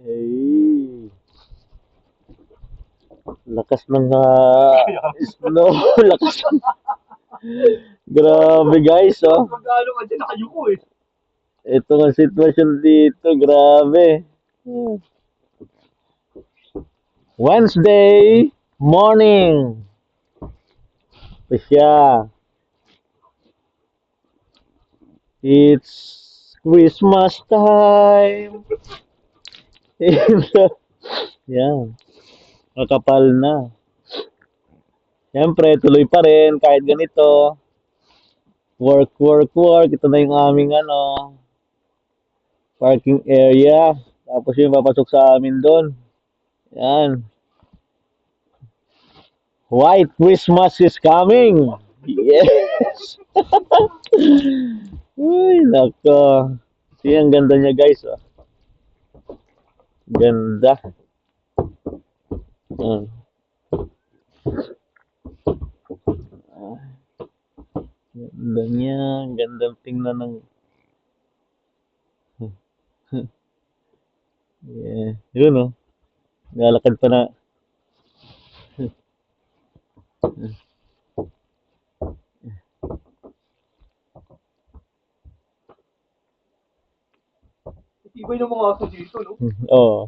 Ay, lakas ng snow. Lakas. Grabe guys, oh. Magkano ka dyan, nakayuko eh. Ito ang sitwasyon dito, grabe. Wednesday morning. Ito siya. It's Christmas time. Yan, makapal na. Siyempre, tuloy pa rin kahit ganito. Work, work, work. Ito na yung aming parking area. Tapos yung papasok sa amin doon. Yan. White Christmas is coming. Yes. Uy, nako. Kasi ang ganda niya guys. Oh. Ganda. Hmm. Ganda niya. Gandang tingnan ng... Yeah. Yun oh. Nalakad pa na. Ibay ng mga aso dito, no? Oo.